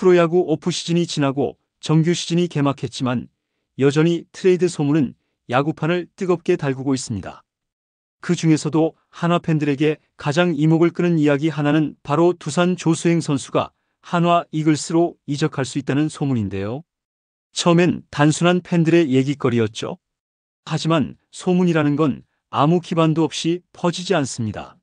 프로야구 오프시즌이 지나고 정규 시즌이 개막했지만 여전히 트레이드 소문은 야구판을 뜨겁게 달구고 있습니다. 그 중에서도 한화 팬들에게 가장 이목을 끄는 이야기 하나는 바로 두산 조수행 선수가 한화 이글스로 이적할 수 있다는 소문인데요. 처음엔 단순한 팬들의 얘기거리였죠. 하지만 소문이라는 건 아무 기반도 없이 퍼지지 않습니다.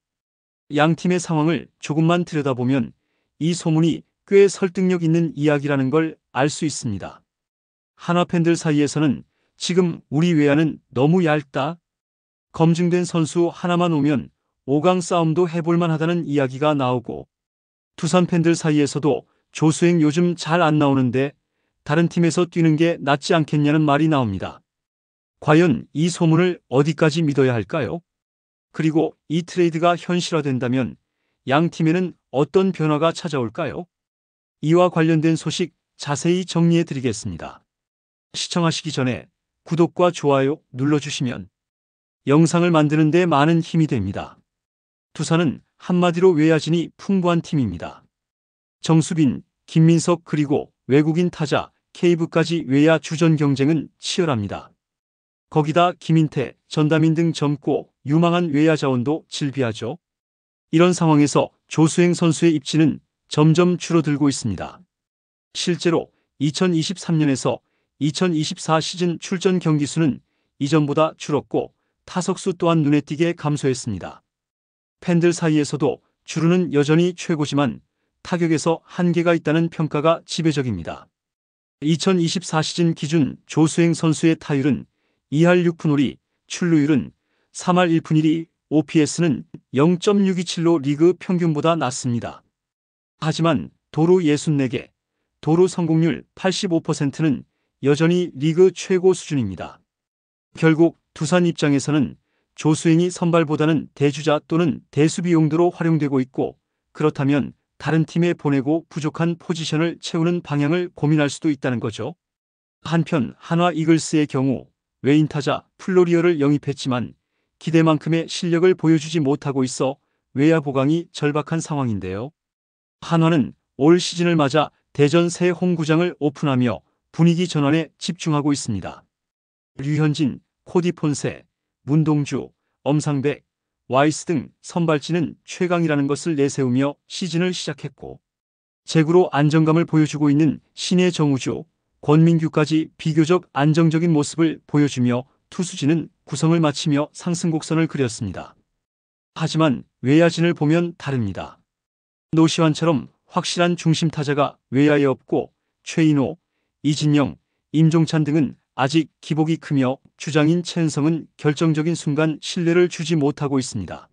양 팀의 상황을 조금만 들여다보면 이 소문이 꽤 설득력 있는 이야기라는 걸 알 수 있습니다. 한화 팬들 사이에서는 지금 우리 외야는 너무 얇다, 검증된 선수 하나만 오면 5강 싸움도 해볼만 하다는 이야기가 나오고, 두산 팬들 사이에서도 조수행 요즘 잘 안 나오는데 다른 팀에서 뛰는 게 낫지 않겠냐는 말이 나옵니다. 과연 이 소문을 어디까지 믿어야 할까요? 그리고 이 트레이드가 현실화된다면 양 팀에는 어떤 변화가 찾아올까요? 이와 관련된 소식 자세히 정리해 드리겠습니다. 시청하시기 전에 구독과 좋아요 눌러주시면 영상을 만드는 데 많은 힘이 됩니다. 두산은 한마디로 외야진이 풍부한 팀입니다. 정수빈, 김민석 그리고 외국인 타자 케이브까지 외야 주전 경쟁은 치열합니다. 거기다 김인태, 전다민 등 젊고 유망한 외야 자원도 질비하죠. 이런 상황에서 조수행 선수의 입지는 점점 줄어들고 있습니다. 실제로 2023년에서 2024 시즌 출전 경기 수는 이전보다 줄었고 타석수 또한 눈에 띄게 감소했습니다. 팬들 사이에서도 주루는 여전히 최고지만 타격에서 한계가 있다는 평가가 지배적입니다. 2024 시즌 기준 조수행 선수의 타율은 2할 6푼 5리, 출루율은 3할 1푼 1리, OPS는 0.627로 리그 평균보다 낮습니다. 하지만 도루 64개, 도루 성공률 85%는 여전히 리그 최고 수준입니다. 결국 두산 입장에서는 조수행이 선발보다는 대주자 또는 대수비 용도로 활용되고 있고, 그렇다면 다른 팀에 보내고 부족한 포지션을 채우는 방향을 고민할 수도 있다는 거죠. 한편 한화 이글스의 경우 외인 타자 플로리어를 영입했지만 기대만큼의 실력을 보여주지 못하고 있어 외야 보강이 절박한 상황인데요. 한화는 올 시즌을 맞아 대전 새 홈구장을 오픈하며 분위기 전환에 집중하고 있습니다. 류현진, 코디 폰세, 문동주, 엄상백, 와이스 등 선발진은 최강이라는 것을 내세우며 시즌을 시작했고, 제구로 안정감을 보여주고 있는 신의 정우주, 권민규까지 비교적 안정적인 모습을 보여주며 투수진은 구성을 마치며 상승 곡선을 그렸습니다. 하지만 외야진을 보면 다릅니다. 노시환처럼 확실한 중심 타자가 외야에 없고 최인호, 이진영, 임종찬 등은 아직 기복이 크며 주장인 최은성은 결정적인 순간 신뢰를 주지 못하고 있습니다.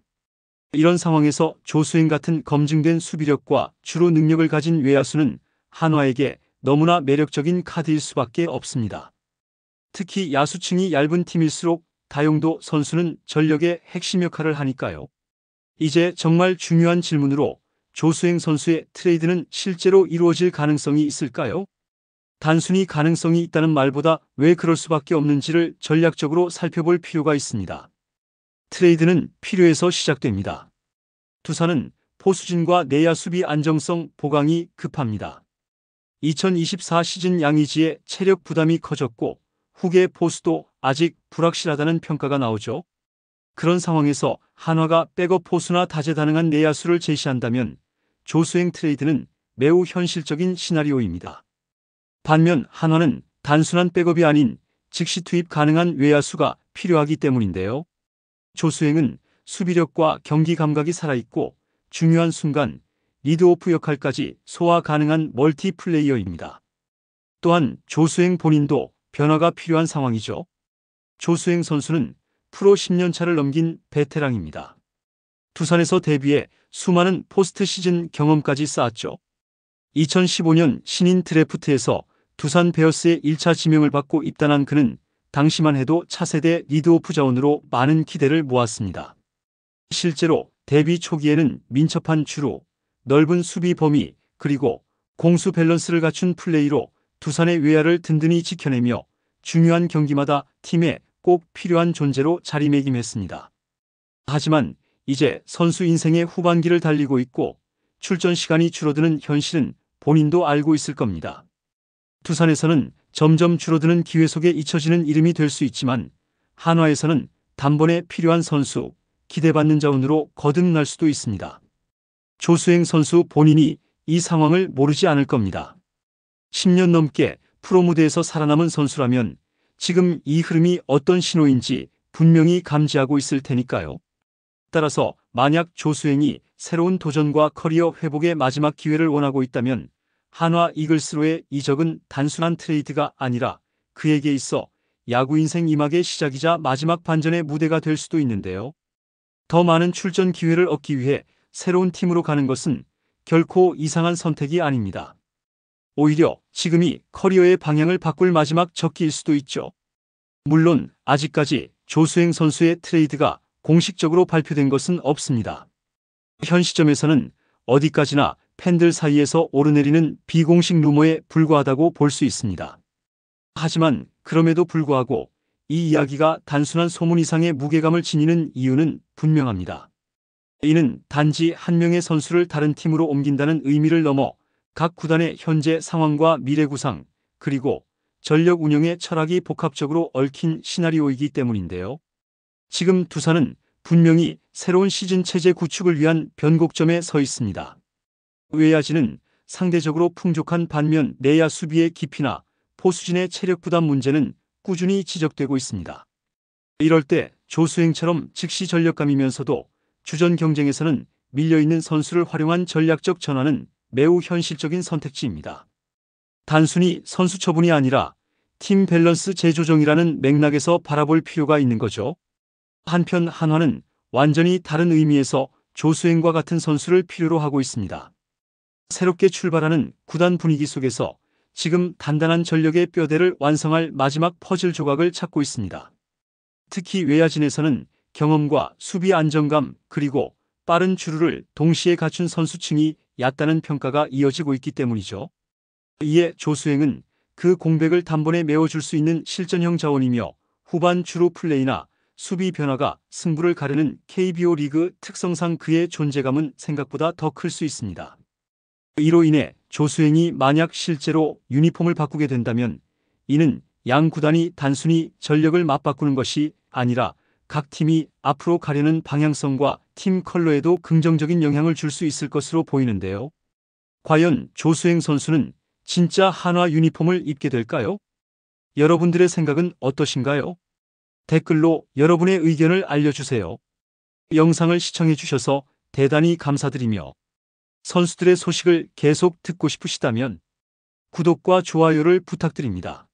이런 상황에서 조수행 같은 검증된 수비력과 주로 능력을 가진 외야수는 한화에게 너무나 매력적인 카드일 수밖에 없습니다. 특히 야수층이 얇은 팀일수록 다용도 선수는 전력의 핵심 역할을 하니까요. 이제 정말 중요한 질문으로 조수행 선수의 트레이드는 실제로 이루어질 가능성이 있을까요? 단순히 가능성이 있다는 말보다 왜 그럴 수밖에 없는지를 전략적으로 살펴볼 필요가 있습니다. 트레이드는 필요해서 시작됩니다. 두산은 포수진과 내야 수비 안정성 보강이 급합니다. 2024 시즌 양의지의 체력 부담이 커졌고 후계 포수도 아직 불확실하다는 평가가 나오죠. 그런 상황에서 한화가 백업 포수나 다재다능한 내야수를 제시한다면 조수행 트레이드는 매우 현실적인 시나리오입니다. 반면 한화는 단순한 백업이 아닌 즉시 투입 가능한 외야수가 필요하기 때문인데요. 조수행은 수비력과 경기 감각이 살아있고 중요한 순간 리드오프 역할까지 소화 가능한 멀티플레이어입니다. 또한 조수행 본인도 변화가 필요한 상황이죠. 조수행 선수는 프로 10년 차를 넘긴 베테랑입니다. 두산에서 데뷔해 수많은 포스트 시즌 경험까지 쌓았죠. 2015년 신인 드래프트에서 두산 베어스의 1차 지명을 받고 입단한 그는 당시만 해도 차세대 리드오프 자원으로 많은 기대를 모았습니다. 실제로 데뷔 초기에는 민첩한 주루, 넓은 수비 범위, 그리고 공수 밸런스를 갖춘 플레이로 두산의 외야를 든든히 지켜내며 중요한 경기마다 팀에 꼭 필요한 존재로 자리매김했습니다. 하지만 이제 선수 인생의 후반기를 달리고 있고 출전 시간이 줄어드는 현실은 본인도 알고 있을 겁니다. 두산에서는 점점 줄어드는 기회 속에 잊혀지는 이름이 될 수 있지만 한화에서는 단번에 필요한 선수, 기대받는 자원으로 거듭날 수도 있습니다. 조수행 선수 본인이 이 상황을 모르지 않을 겁니다. 10년 넘게 프로 무대에서 살아남은 선수라면 지금 이 흐름이 어떤 신호인지 분명히 감지하고 있을 테니까요. 따라서 만약 조수행이 새로운 도전과 커리어 회복의 마지막 기회를 원하고 있다면 한화 이글스로의 이적은 단순한 트레이드가 아니라 그에게 있어 야구 인생 2막의 시작이자 마지막 반전의 무대가 될 수도 있는데요. 더 많은 출전 기회를 얻기 위해 새로운 팀으로 가는 것은 결코 이상한 선택이 아닙니다. 오히려 지금이 커리어의 방향을 바꿀 마지막 적기일 수도 있죠. 물론 아직까지 조수행 선수의 트레이드가 공식적으로 발표된 것은 없습니다. 현 시점에서는 어디까지나 팬들 사이에서 오르내리는 비공식 루머에 불과하다고 볼 수 있습니다. 하지만 그럼에도 불구하고 이 이야기가 단순한 소문 이상의 무게감을 지니는 이유는 분명합니다. 이는 단지 한 명의 선수를 다른 팀으로 옮긴다는 의미를 넘어 각 구단의 현재 상황과 미래 구상, 그리고 전력 운영의 철학이 복합적으로 얽힌 시나리오이기 때문인데요. 지금 두산은 분명히 새로운 시즌 체제 구축을 위한 변곡점에 서 있습니다. 외야진은 상대적으로 풍족한 반면 내야 수비의 깊이나 포수진의 체력 부담 문제는 꾸준히 지적되고 있습니다. 이럴 때 조수행처럼 즉시 전력감이면서도 주전 경쟁에서는 밀려있는 선수를 활용한 전략적 전환은 매우 현실적인 선택지입니다. 단순히 선수 처분이 아니라 팀 밸런스 재조정이라는 맥락에서 바라볼 필요가 있는 거죠. 한편 한화는 완전히 다른 의미에서 조수행과 같은 선수를 필요로 하고 있습니다. 새롭게 출발하는 구단 분위기 속에서 지금 단단한 전력의 뼈대를 완성할 마지막 퍼즐 조각을 찾고 있습니다. 특히 외야진에서는 경험과 수비 안정감 그리고 빠른 주루를 동시에 갖춘 선수층이 얕다는 평가가 이어지고 있기 때문이죠. 이에 조수행은 그 공백을 단번에 메워줄 수 있는 실전형 자원이며 후반 주루 플레이나 수비 변화가 승부를 가르는 KBO 리그 특성상 그의 존재감은 생각보다 더 클 수 있습니다. 이로 인해 조수행이 만약 실제로 유니폼을 바꾸게 된다면 이는 양 구단이 단순히 전력을 맞바꾸는 것이 아니라 각 팀이 앞으로 가려는 방향성과 팀 컬러에도 긍정적인 영향을 줄 수 있을 것으로 보이는데요. 과연 조수행 선수는 진짜 한화 유니폼을 입게 될까요? 여러분들의 생각은 어떠신가요? 댓글로 여러분의 의견을 알려주세요. 영상을 시청해주셔서 대단히 감사드리며 선수들의 소식을 계속 듣고 싶으시다면 구독과 좋아요를 부탁드립니다.